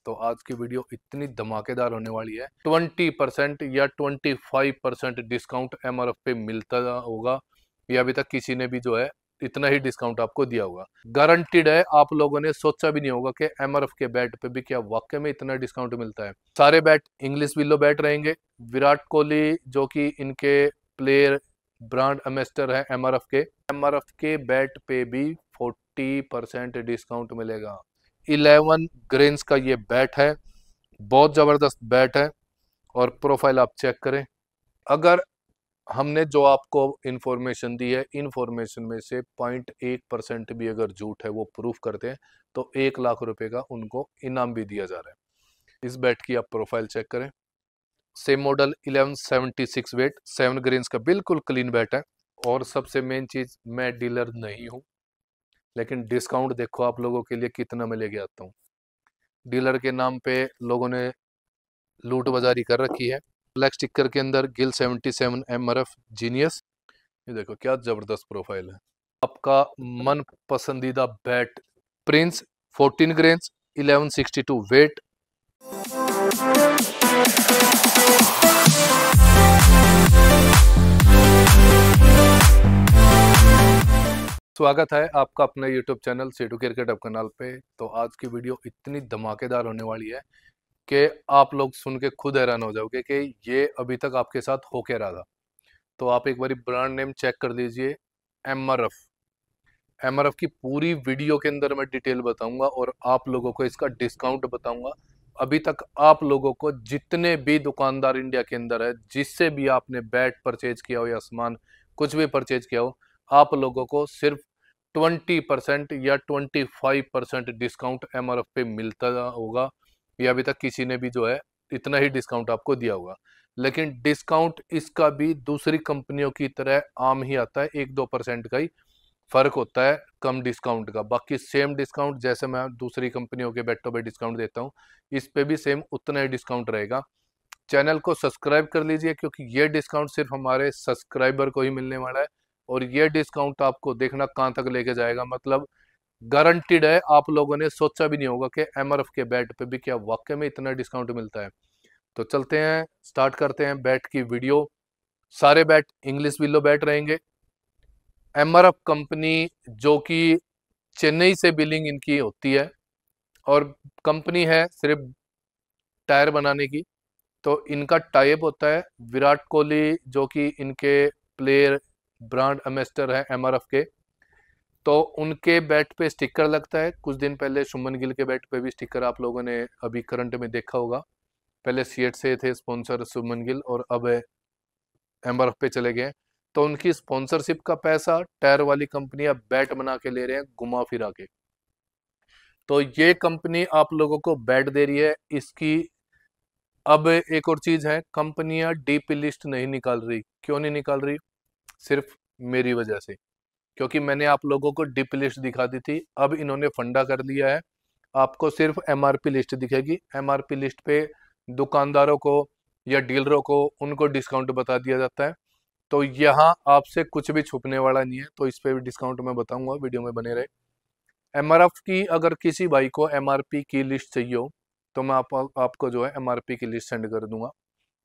तो आज की वीडियो इतनी धमाकेदार होने वाली है। 20% या 25% डिस्काउंट एमआरएफ पे मिलता होगा। ये अभी तक किसी ने भी जो है इतना ही डिस्काउंट आपको दिया होगा। गारंटीड है, आप लोगों ने सोचा भी नहीं होगा कि एमआरएफ के बैट पे भी क्या वाकई में इतना डिस्काउंट मिलता है। सारे बैट इंग्लिश विलो बैट रहेंगे। विराट कोहली जो कि इनके प्लेयर ब्रांड एम्बेसडर है एमआरएफ के बैट पे भी 40% डिस्काउंट मिलेगा। 11 ग्रेन्स का ये बैट है, बहुत ज़बरदस्त बैट है। और प्रोफाइल आप चेक करें। अगर हमने जो आपको इन्फॉर्मेशन दी है, इन्फॉर्मेशन में से 0.1% भी अगर झूठ है वो प्रूफ करते हैं तो 1 लाख रुपए का उनको इनाम भी दिया जा रहा है। इस बैट की आप प्रोफाइल चेक करें। सेम मॉडल 1176 वेट, 7 ग्रेन्स का बिल्कुल क्लीन बैट है। और सबसे मेन चीज, मैं डीलर नहीं हूं, लेकिन डिस्काउंट देखो आप लोगों के लिए कितना मैं लेके आता हूँ। डीलर के नाम पे लोगों ने लूट बाजारी कर रखी है। ब्लैक स्टिकर के अंदर गिल 77 एमआरएफ जीनियस। ये देखो क्या जबरदस्त प्रोफाइल है। आपका मन पसंदीदा बैट प्रिंस 14 ग्रेन्स 1162 वेट। स्वागत है आपका अपने YouTube चैनल सीटू क्रिकेट अब कनाल पे। तो आज की वीडियो इतनी धमाकेदार होने वाली है कि आप लोग सुन के खुद हैरान हो जाओगे कि ये अभी तक आपके साथ हो क्या रहा था। तो आप एक बार ब्रांड नेम चेक कर लीजिए, एमआरएफ की पूरी वीडियो के अंदर मैं डिटेल बताऊंगा और आप लोगों को इसका डिस्काउंट बताऊंगा। अभी तक आप लोगों को जितने भी दुकानदार इंडिया के अंदर है, जिससे भी आपने बैट परचेज किया हो या सामान कुछ भी परचेज किया हो, आप लोगों को सिर्फ 20% या 25% डिस्काउंट एमआरएफ पे मिलता होगा। ये अभी तक किसी ने भी जो है इतना ही डिस्काउंट आपको दिया होगा। लेकिन डिस्काउंट इसका भी दूसरी कंपनियों की तरह आम ही आता है, 1-2% का ही फर्क होता है कम डिस्काउंट का। बाकी सेम डिस्काउंट जैसे मैं दूसरी कंपनियों के बैटों पे डिस्काउंट देता हूँ, इस पे भी सेम उतना ही डिस्काउंट रहेगा। चैनल को सब्सक्राइब कर लीजिए क्योंकि ये डिस्काउंट सिर्फ हमारे सब्सक्राइबर को ही मिलने वाला है। और ये डिस्काउंट आपको देखना कहाँ तक लेके जाएगा, मतलब गारंटीड है, आप लोगों ने सोचा भी नहीं होगा कि एमआरएफ के बैट पे भी क्या वाकई में इतना डिस्काउंट मिलता है। तो चलते हैं, स्टार्ट करते हैं बैट की वीडियो। सारे बैट इंग्लिश विलो बैट रहेंगे। एमआरएफ कंपनी जो कि चेन्नई से बिलिंग इनकी होती है और कंपनी है सिर्फ टायर बनाने की। तो इनका टाइप होता है विराट कोहली जो कि इनके प्लेयर ब्रांड एम्बेसडर है एमआरएफ के, तो उनके बैट पे स्टिकर लगता है। कुछ दिन पहले शुभमन गिल के बैट पे भी स्टिकर आप लोगों ने अभी करंट में देखा होगा। पहले सीएट से थे स्पॉन्सर शुभमन गिल और अब एमआरएफ पे चले गए। तो उनकी स्पॉन्सरशिप का पैसा टायर वाली कंपनियां बैट बना के ले रहे हैं घुमा फिरा के। तो ये कंपनी आप लोगों को बैट दे रही है इसकी। अब एक और चीज है, कंपनियां डीपी लिस्ट नहीं निकाल रही। क्यों नहीं निकाल रही? सिर्फ मेरी वजह से, क्योंकि मैंने आप लोगों को डीपी लिस्ट दिखा दी थी। अब इन्होंने फंडा कर दिया है, आपको सिर्फ एमआरपी लिस्ट दिखेगी। एमआरपी लिस्ट पे दुकानदारों को या डीलरों को उनको डिस्काउंट बता दिया जाता है। तो यहाँ आपसे कुछ भी छुपने वाला नहीं है, तो इस पे भी डिस्काउंट मैं बताऊंगा, वीडियो में बने रहे। एमआरएफ की अगर किसी भाई को एमआरपी की लिस्ट चाहिए हो तो मैं आपको जो है एमआरपी की लिस्ट सेंड कर दूंगा।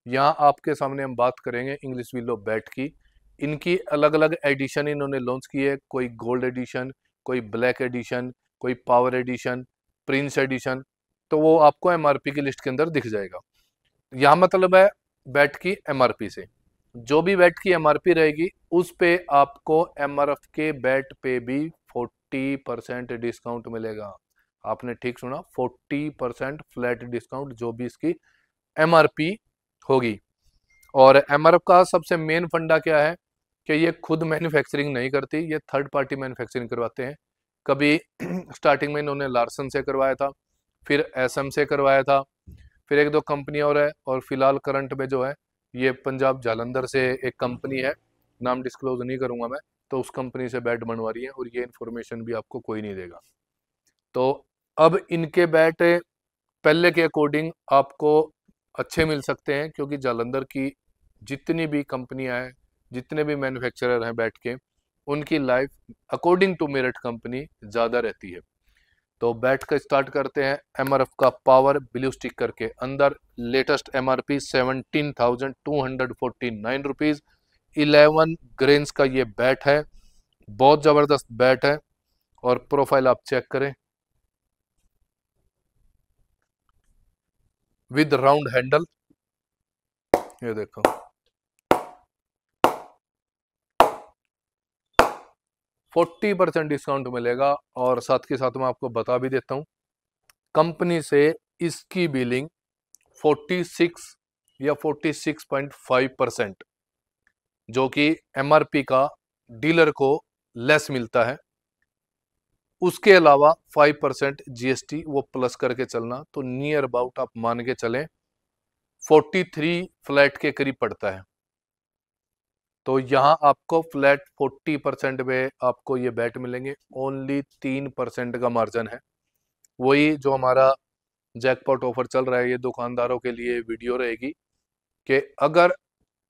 यहाँ आपके सामने हम बात करेंगे इंग्लिश विलो बैट की। इनकी अलग अलग एडिशन इन्होंने लॉन्च की है, कोई गोल्ड एडिशन, कोई ब्लैक एडिशन, कोई पावर एडिशन, प्रिंस एडिशन। तो वो आपको एमआरपी की लिस्ट के अंदर दिख जाएगा। यहाँ मतलब है बैट की एमआरपी से, जो भी बैट की एमआरपी रहेगी उस पे आपको एमआरएफ के बैट पे भी 40% डिस्काउंट मिलेगा। आपने ठीक सुना, 40% फ्लैट डिस्काउंट जो भी इसकी एमआरपी होगी। और एमआरएफ का सबसे मेन फंडा क्या है कि ये खुद मैन्युफैक्चरिंग नहीं करती, ये थर्ड पार्टी मैन्युफैक्चरिंग करवाते हैं। कभी स्टार्टिंग में इन्होंने लार्सन से करवाया था, फिर एसएम से करवाया था, फिर 1-2 कंपनी और है, और फिलहाल करंट में जो है ये पंजाब जालंधर से एक कंपनी है, नाम डिस्क्लोज नहीं करूंगा मैं, तो उस कंपनी से बैट बनवा रही है और ये इन्फॉर्मेशन भी आपको कोई नहीं देगा। तो अब इनके बैट पहले के अकॉर्डिंग आपको अच्छे मिल सकते हैं क्योंकि जालंधर की जितनी भी कंपनियां हैं, जितने भी मैन्युफैक्चरर हैं बैट के, उनकी life according to merit company ज़्यादा रहती है। तो बैट का स्टार्ट करते हैं। एमआरएफ का पावर ब्लू स्टिक करके अंदर लेटेस्ट एमआरपी 17,249 रुपीज। 11 ग्रेन्स का ये बैट है, बहुत जबरदस्त बैट है। और प्रोफाइल आप चेक करें, विद राउंड हैंडल, ये देखो 40% डिस्काउंट मिलेगा। और साथ के साथ मैं आपको बता भी देता हूं, कंपनी से इसकी बिलिंग 46 या 46.5%, जो कि एमआरपी का डीलर को लेस मिलता है। उसके अलावा 5% जीएसटी वो प्लस करके चलना, तो नियर अबाउट आप मान के चलें 43 फ्लैट के करीब पड़ता है। तो यहाँ आपको फ्लैट 40% में आपको ये बैट मिलेंगे। ओनली 3% का मार्जिन है। वही जो हमारा जैकपॉट ऑफर चल रहा है, ये दुकानदारों के लिए वीडियो रहेगी कि अगर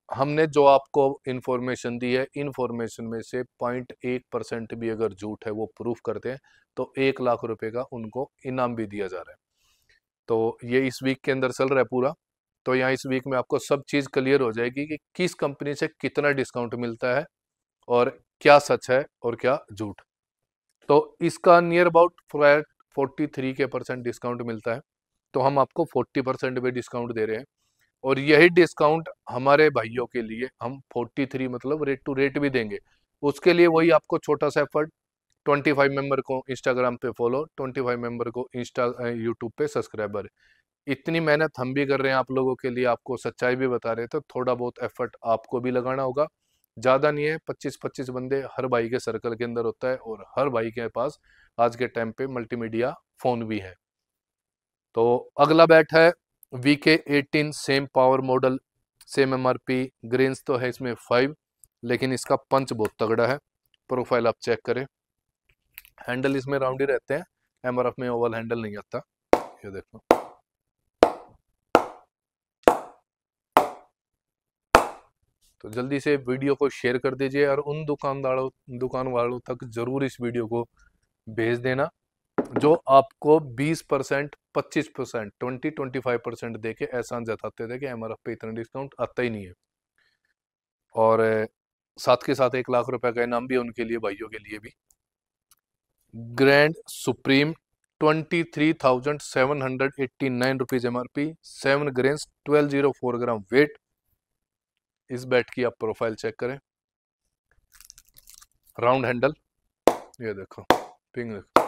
हमने जो आपको इंफॉर्मेशन दी है, इंफॉर्मेशन में से 0.1% भी अगर झूठ है वो प्रूफ करते हैं तो 1 लाख रुपए का उनको इनाम भी दिया जा रहा है। तो ये इस वीक के अंदर चल रहा है पूरा। तो यहाँ इस वीक में आपको सब चीज़ क्लियर हो जाएगी कि किस कंपनी से कितना डिस्काउंट मिलता है और क्या सच है और क्या झूठ। तो इसका नियर अबाउट फ्लैट 43% डिस्काउंट मिलता है, तो हम आपको 40% पे डिस्काउंट दे रहे हैं। और यही डिस्काउंट हमारे भाइयों के लिए हम 43 मतलब रेट टू रेट भी देंगे। उसके लिए वही आपको छोटा सा एफर्ट, 25 मेंबर को इंस्टाग्राम पे फॉलो, 25 मेंबर को इंस्टा यूट्यूब पे सब्सक्राइबर। इतनी मेहनत हम भी कर रहे हैं आप लोगों के लिए, आपको सच्चाई भी बता रहे थे। तो थोड़ा बहुत एफर्ट आपको भी लगाना होगा, ज़्यादा नहीं है। 25-25 बंदे हर भाई के सर्कल के अंदर होता है और हर भाई के पास आज के टाइम पे मल्टीमीडिया फ़ोन भी है। तो अगला बैट है VK18, same power model, same MRP. Grains तो है इसमें 5, लेकिन इसका पंच बहुत तगड़ा है। प्रोफाइल आप चेक करें, हैंडल इसमें राउंड ही रहते हैं, एमआरएफ में ओवल हैंडल नहीं आता। ये देखो, तो जल्दी से वीडियो को शेयर कर दीजिए और उन दुकान वालों तक जरूर इस वीडियो को भेज देना जो आपको 20%, 25%, 20-25% दे के एहसान जताते थे कि एमआरएफ पे इतना डिस्काउंट आता ही नहीं है। और साथ के साथ 1 लाख रुपए का इनाम भी है उनके लिए, भाइयों के लिए भी। Grand supreme 23,789 rupees MRP, 7 grains, 1204 gram weight. इस बैट की आप प्रोफाइल चेक करें, राउंड हैंडल, ये देखो पिंग, देखो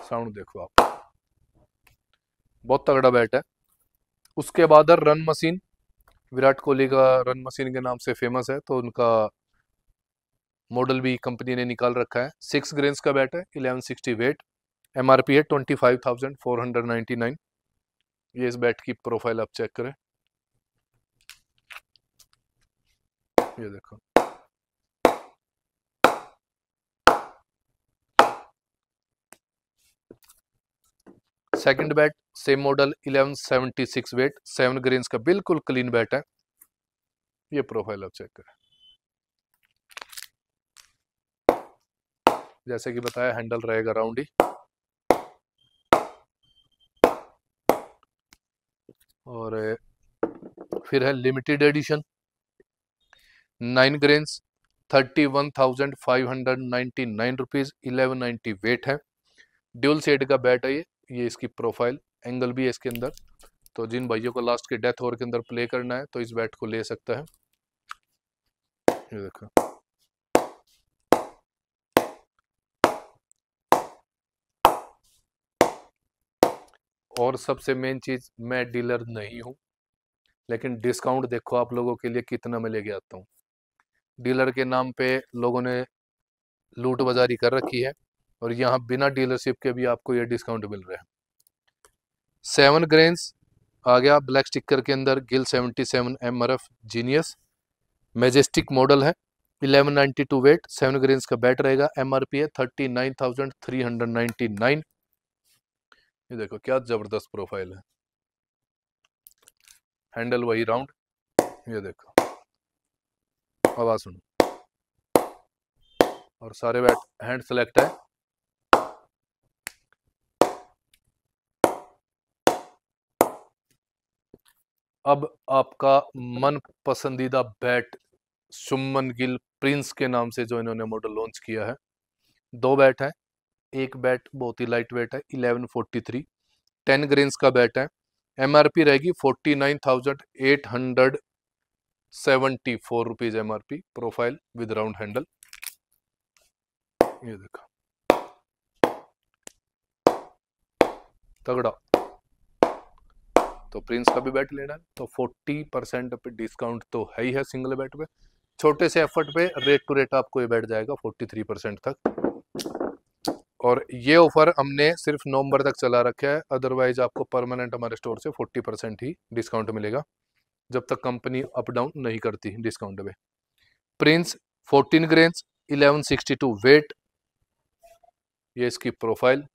साउंड, देखो आप, बहुत तगड़ा बैट है। उसके बाद रन मशीन, विराट कोहली का रन मशीन के नाम से फेमस है, तो उनका मॉडल भी कंपनी ने निकाल रखा है। 6 ग्रेन्स का बैट है, 1160 वेट, एमआरपी है 25,499। ये इस बैट की प्रोफाइल आप चेक करें, ये देखो second bat, same model, 1176 weight, 7 grains का बिल्कुल क्लीन बैट है। ये प्रोफाइल आप चेक करें, जैसे कि बताया हैंडल रहेगा राउंड ही। और फिर है limited edition 9 grains, 31,599 rupees, 1190 weight है। ड्यूल शेड का बैट है ये इसकी प्रोफाइल, एंगल भी है इसके अंदर। तो जिन भाइयों को लास्ट के डेथ ओवर के अंदर प्ले करना है तो इस बैट को ले सकता है। ये देखो, और सबसे मेन चीज, मैं डीलर नहीं हूं, लेकिन डिस्काउंट देखो आप लोगों के लिए कितना मैं लेके आता हूँ। डीलर के नाम पे लोगों ने लूट बाजारी कर रखी है, और यहाँ बिना डीलरशिप के भी आपको ये डिस्काउंट मिल रहा है। 7 ग्रेन्स आ गया ब्लैक स्टिकर के अंदर, Gill 77 MRF genius, majestic model है, 1192 वेट, 7 ग्रेन्स का बैट रहेगा, एमआरपी है 39,399। ये देखो क्या जबरदस्त प्रोफाइल है, हैंडल वही राउंड, ये देखो आवाज सुनो, और सारे बैट हैंड सेलेक्ट है। अब आपका मन पसंदीदा बैट शुभमन गिल प्रिंस के नाम से जो इन्होंने मॉडल लॉन्च किया है। दो बैट है, एक बैट बहुत ही लाइट वेट है 1143, 10 ग्रेन्स का बैट है। एमआरपी रहेगी 49,874 rupees MRP. Profile with round handle, ये देखा तगड़ा। तो प्रिंस का भी बैट लेना है तो 40% पे डिस्काउंट तो है ही है सिंगल बैट पे। छोटे से एफर्ट पे रेट टू रेट आपको ये बैठ जाएगा 43% तक। और ये ऑफर हमने सिर्फ नवंबर तक चला रखा है, अदरवाइज आपको परमानेंट हमारे स्टोर से 40% ही डिस्काउंट मिलेगा जब तक कंपनी अप डाउन नहीं करती डिस्काउंट पे। प्रिंस 14 ग्रेन्स 1162 वेट, ये इसकी प्रोफाइल,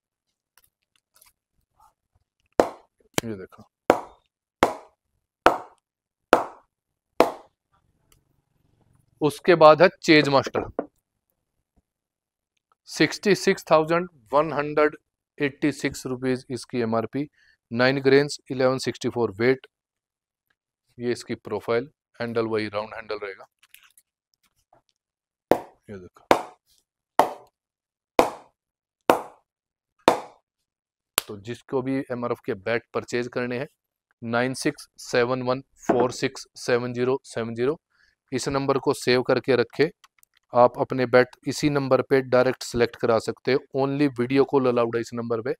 ये देखो। उसके बाद है चेज मास्टर 66,186 रुपीज इसकी एमआरपी, 9 ग्रेन्स 1164 वेट, ये इसकी प्रोफाइल। हैंडल वही राउंड हैंडल रहेगा, ये देखो। तो जिसको भी एमआरएफ के बैट परचेज करने हैं 9671467070 इस नंबर को सेव करके रखे। आप अपने बैट इसी नंबर पे डायरेक्ट सिलेक्ट करा सकते हो। ओनली वीडियो कॉल अलाउड है इस नंबर पे।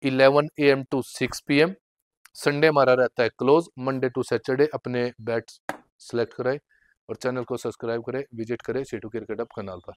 11 AM to 6 PM। संडे हमारा रहता है क्लोज, मंडे टू सैटरडे अपने बैट सिलेक्ट कराए और चैनल को सब्सक्राइब करें, विजिट करें सीटू क्रिकेट हब कैनाल पर।